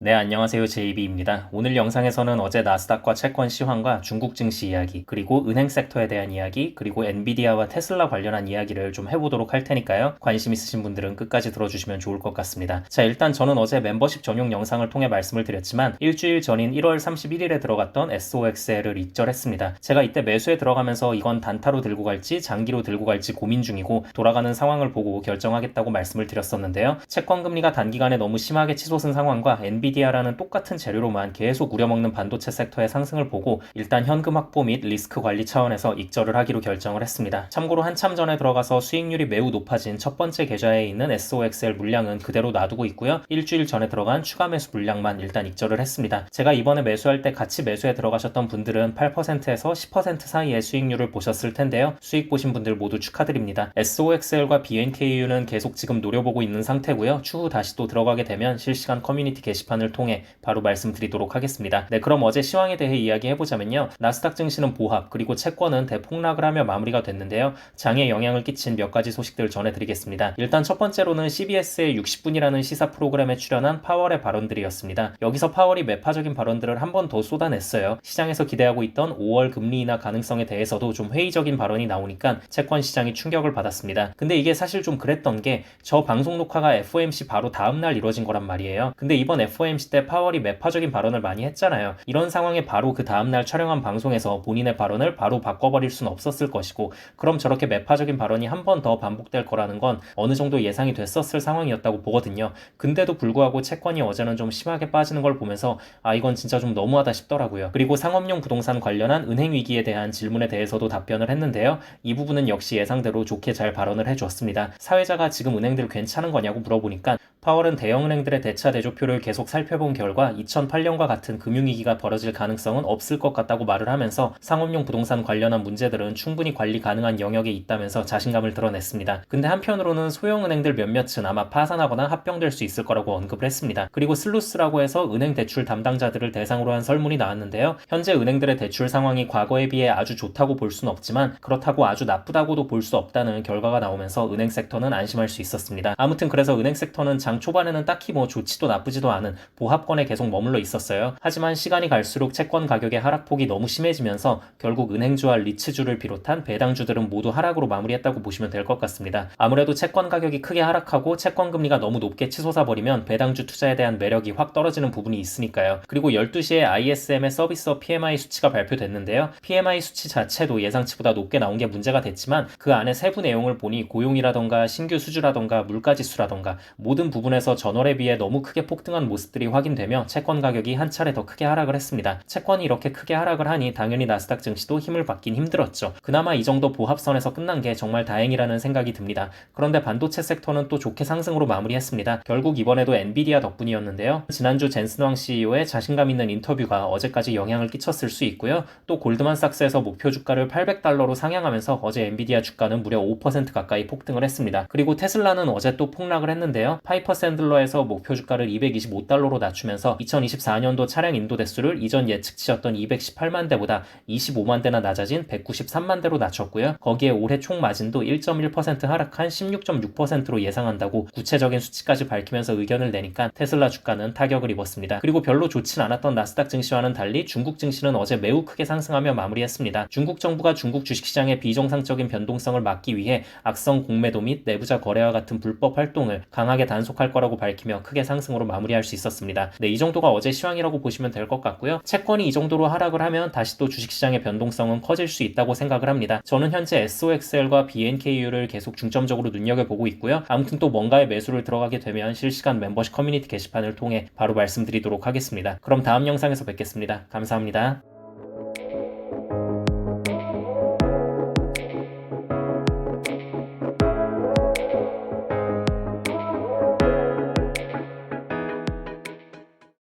네, 안녕하세요. JB입니다. 오늘 영상에서는 어제 나스닥과 채권 시황과 중국 증시 이야기, 그리고 은행 섹터에 대한 이야기, 그리고 엔비디아와 테슬라 관련한 이야기를 좀 해보도록 할 테니까요. 관심 있으신 분들은 끝까지 들어주시면 좋을 것 같습니다. 자, 일단 저는 어제 멤버십 전용 영상을 통해 말씀을 드렸지만 일주일 전인 1월 31일에 들어갔던 SOXL을 익절했습니다. 제가 이때 매수에 들어가면서 이건 단타로 들고 갈지 장기로 들고 갈지 고민 중이고 돌아가는 상황을 보고 결정하겠다고 말씀을 드렸었는데요. 채권 금리가 단기간에 너무 심하게 치솟은 상황과 엔비디아라는 똑같은 재료로만 계속 우려먹는 반도체 섹터의 상승을 보고 일단 현금 확보 및 리스크 관리 차원에서 익절을 하기로 결정을 했습니다. 참고로 한참 전에 들어가서 수익률이 매우 높아진 첫 번째 계좌에 있는 SOXL 물량은 그대로 놔두고 있고요. 일주일 전에 들어간 추가 매수 물량만 일단 익절을 했습니다. 제가 이번에 매수할 때 같이 매수에 들어가셨던 분들은 8%에서 10% 사이의 수익률을 보셨을 텐데요. 수익 보신 분들 모두 축하드립니다. SOXL과 BNKU는 계속 지금 노려보고 있는 상태고요. 추후 다시 또 들어가게 되면 실시간 커뮤니티 게시판을 통해 바로 말씀드리도록 하겠습니다. 네, 그럼 어제 시황에 대해 이야기해보자면요. 나스닥 증시는 보합, 그리고 채권은 대폭락을 하며 마무리가 됐는데요. 장에 영향을 끼친 몇 가지 소식들 전해드리겠습니다. 일단 첫 번째로는 CBS의 60분이라는 시사 프로그램에 출연한 파월의 발언들이었습니다. 여기서 파월이 매파적인 발언들을 한 번 더 쏟아냈어요. 시장에서 기대하고 있던 5월 금리 인하 가능성에 대해서도 좀 회의적인 발언이 나오니까 채권 시장이 충격을 받았습니다. 근데 이게 사실 좀 그랬던 게 저 방송 녹화가 FOMC 바로 다음날 이뤄진 거란 말이에요. 근데 이번 FOMC 때 파월이 매파적인 발언을 많이 했잖아요. 이런 상황에 바로 그 다음날 촬영한 방송에서 본인의 발언을 바로 바꿔버릴 수는 없었을 것이고, 그럼 저렇게 매파적인 발언이 한 번 더 반복될 거라는 건 어느 정도 예상이 됐었을 상황이었다고 보거든요. 근데도 불구하고 채권이 어제는 좀 심하게 빠지는 걸 보면서 이건 진짜 좀 너무하다 싶더라고요. 그리고 상업용 부동산 관련한 은행 위기에 대한 질문에 대해서도 답변을 했는데요. 이 부분은 역시 예상대로 좋게 잘 발언을 해줬습니다. 사회자가 지금 은행들 괜찮은 거냐고 물어보니까 파월은 대형은행들의 대차 대조표를 계속 살펴본 결과 2008년과 같은 금융위기가 벌어질 가능성은 없을 것 같다고 말을 하면서 상업용 부동산 관련한 문제들은 충분히 관리 가능한 영역에 있다면서 자신감을 드러냈습니다. 근데 한편으로는 소형은행들 몇몇은 아마 파산하거나 합병될 수 있을 거라고 언급을 했습니다. 그리고 슬루스라고 해서 은행 대출 담당자들을 대상으로 한 설문이 나왔는데요. 현재 은행들의 대출 상황이 과거에 비해 아주 좋다고 볼 수는 없지만 그렇다고 아주 나쁘다고도 볼 수 없다는 결과가 나오면서 은행 섹터는 안심할 수 있었습니다. 아무튼 그래서 은행 섹터는 장 초반에는 딱히 뭐 좋지도 나쁘지도 않은 보합권에 계속 머물러 있었어요. 하지만 시간이 갈수록 채권 가격의 하락폭이 너무 심해지면서 결국 은행주와 리츠주를 비롯한 배당주들은 모두 하락으로 마무리했다고 보시면 될 것 같습니다. 아무래도 채권 가격이 크게 하락하고 채권 금리가 너무 높게 치솟아 버리면 배당주 투자에 대한 매력이 확 떨어지는 부분이 있으니까요. 그리고 12시에 ISM의 서비스업 PMI 수치가 발표됐는데요. PMI 수치 자체도 예상치보다 높게 나온 게 문제가 됐지만 그 안에 세부 내용을 보니 고용이라던가 신규 수주라던가 물가지수라던가 모든 부분에서 전월에 비해 너무 크게 폭등한 모습들이 확인되며 채권 가격이 한 차례 더 크게 하락을 했습니다. 채권이 이렇게 크게 하락을 하니 당연히 나스닥 증시도 힘을 받긴 힘들었죠. 그나마 이 정도 보합선에서 끝난 게 정말 다행이라는 생각이 듭니다. 그런데 반도체 섹터는 또 좋게 상승으로 마무리했습니다. 결국 이번에도 엔비디아 덕분이었는데요. 지난주 젠슨왕 CEO의 자신감 있는 인터뷰가 어제까지 영향을 끼쳤을 수 있고요. 또 골드만삭스에서 목표 주가를 $800로 상향하면서 어제 엔비디아 주가는 무려 5% 가까이 폭등을 했습니다. 그리고 테슬라는 어제 또 폭락을 했는데요. 파이퍼 샌들러에서 목표 주가를 $225로 낮추면서 2024년도 차량 인도 대수를 이전 예측치였던 218만 대보다 25만 대나 낮아진 193만 대로 낮췄고요. 거기에 올해 총 마진도 1.1% 하락한 16.6%로 예상한다고 구체적인 수치까지 밝히면서 의견을 내니까 테슬라 주가는 타격을 입었습니다. 그리고 별로 좋진 않았던 나스닥 증시와는 달리 중국 증시는 어제 매우 크게 상승하며 마무리했습니다. 중국 정부가 중국 주식시장의 비정상적인 변동성을 막기 위해 악성 공매도 및 내부자 거래와 같은 불법 활동을 강하게 단속할 거라고 밝히며 크게 상승으로 마무리할 수 있었습니다. 네, 이 정도가 어제 시황이라고 보시면 될 것 같고요. 채권이 이 정도로 하락을 하면 다시 또 주식시장의 변동성은 커질 수 있다고 생각을 합니다. 저는 현재 SOXL과 BNKU를 계속 중점적으로 눈여겨보고 있고요. 아무튼 또 뭔가에 매수를 들어가게 되면 실시간 멤버십 커뮤니티 게시판을 통해 바로 말씀드리도록 하겠습니다. 그럼 다음 영상에서 뵙겠습니다. 감사합니다.